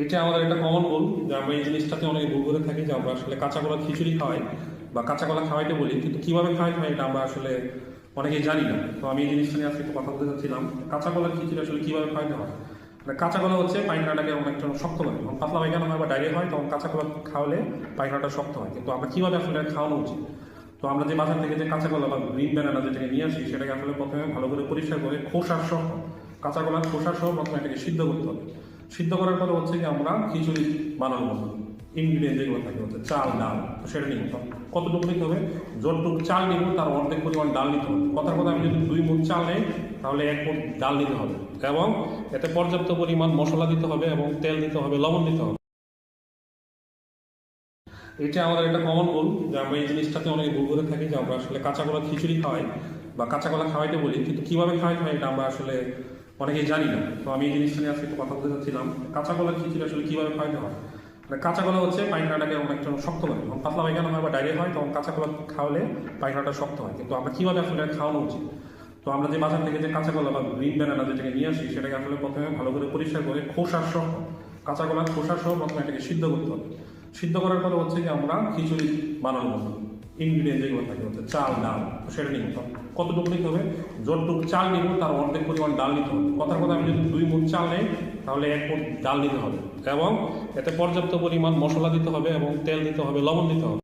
এটা আমাদের একটা কমন ভুল যে আমরা এই জিনিসটাতে অনেকে ভুল করে থাকি যে আমরা আসলে কাঁচা কলা খিচুড়ি খাওয়াই বা কাঁচা কলা খাওয়াইতে বলি, কিন্তু কিভাবে খাওয়াইতে হয় এটা আমরা আসলে অনেকেই জানি না। তো আমি এই জিনিসটা নিয়ে আজকে একটু কথা বলতে চাচ্ছিলাম। কাঁচা কলার খিচুড়ি আসলে কিভাবে খাওয়াইতে হয়। মানে কাঁচা কলা হচ্ছে পায়খানাটাকে অনেকটা শক্ত করে, যখন পাতলা পায়খানা হয় বা ডায়রিয়া হয় তখন কাঁচা কলা খাওয়ালে পায়খানাটা শক্ত হয়। কিন্তু আমরা কিভাবে আসলে খাওয়ানো উচিত। তো আমরা যে বাজার থেকে যে কাঁচা কলা বা গ্রিন ব্যানানা যেটাকে নিয়ে আসি সেটাকে আসলে প্রথমে ভালো করে পরিষ্কার করে খোসা সহ, কাঁচা কলার খোসা সহ প্রথমে এটাকে সিদ্ধ করতে হবে। সিদ্ধ করার পরে হচ্ছে কি আমরা খিচুড়ি বানানোর মতো ইনগ্রিডিয়েন্ট যেগুলো থাকে হচ্ছে চাল, ডাল, তো সেটা নিতে হবে। কতটুকু নিতে হবে, যতটুকু চাল নিব তার অর্ধেক পরিমাণ ডাল নিতে হবে। কথার কথা আমি যদি 2 মুঠ চাল নেই তাহলে 1 মুঠ ডাল নিতে হবে, এবং এতে পর্যাপ্ত পরিমাণ মশলা দিতে হবে এবং তেল দিতে হবে, লবণ দিতে হবে। এটা আমাদের একটা কমন ভুল যে আমরা এই জিনিসটাতে অনেকে ভুল করে থাকি যে আমরা আসলে কাঁচা কলা খিচুড়ি খাওয়াই বা কাঁচা কলা খাওয়াইতে বলি, কিন্তু কিভাবে খাওয়াইতে হয় এটা আমরা আসলে অনেকেই জানি না। তো আমি এই জিনিসটা নিয়ে আজকে একটু কথা বলতে চাচ্ছিলাম। কাঁচা কলার খিচুড়ি আসলে কিভাবে খাওয়াইতে হয়। মানে কাঁচা কলা হচ্ছে পায়খানাটাকে অনেকটা শক্ত করে, যখন পাতলা পায়খানা হয় বা ডায়রিয়া হয় তখন কাঁচা কলা খাওয়ালে পায়খানাটা শক্ত হয়। কিন্তু আমরা কিভাবে আসলে খাওয়ানো উচিত। তো আমরা যে বাজার থেকে যে কাঁচা কলা বা গ্রিন ব্যানানা যেটাকে নিয়ে আসি সেটাকে আসলে প্রথমে ভালো করে পরিষ্কার করে খোসা সহ, কাঁচা কলার খোসা সহ প্রথমে এটাকে সিদ্ধ করতে হবে। সিদ্ধ করার পরে হচ্ছে কি আমরা খিচুড়ি বানানোর মতো ইনগ্রিডিয়েন্ট যেগুলো থাকে হচ্ছে চাল, ডাল, তো সেটা নিতে হবে। কতটুকু নিতে হবে, যতটুকু চাল নিব তার অর্ধেক পরিমাণ ডাল নিতে হবে। কথার কথা আমি যদি 2 মুঠ চাল নেই তাহলে 1 মুঠ ডাল নিতে হবে, এবং এতে পর্যাপ্ত পরিমাণ মশলা দিতে হবে এবং তেল দিতে হবে, লবণ দিতে হবে।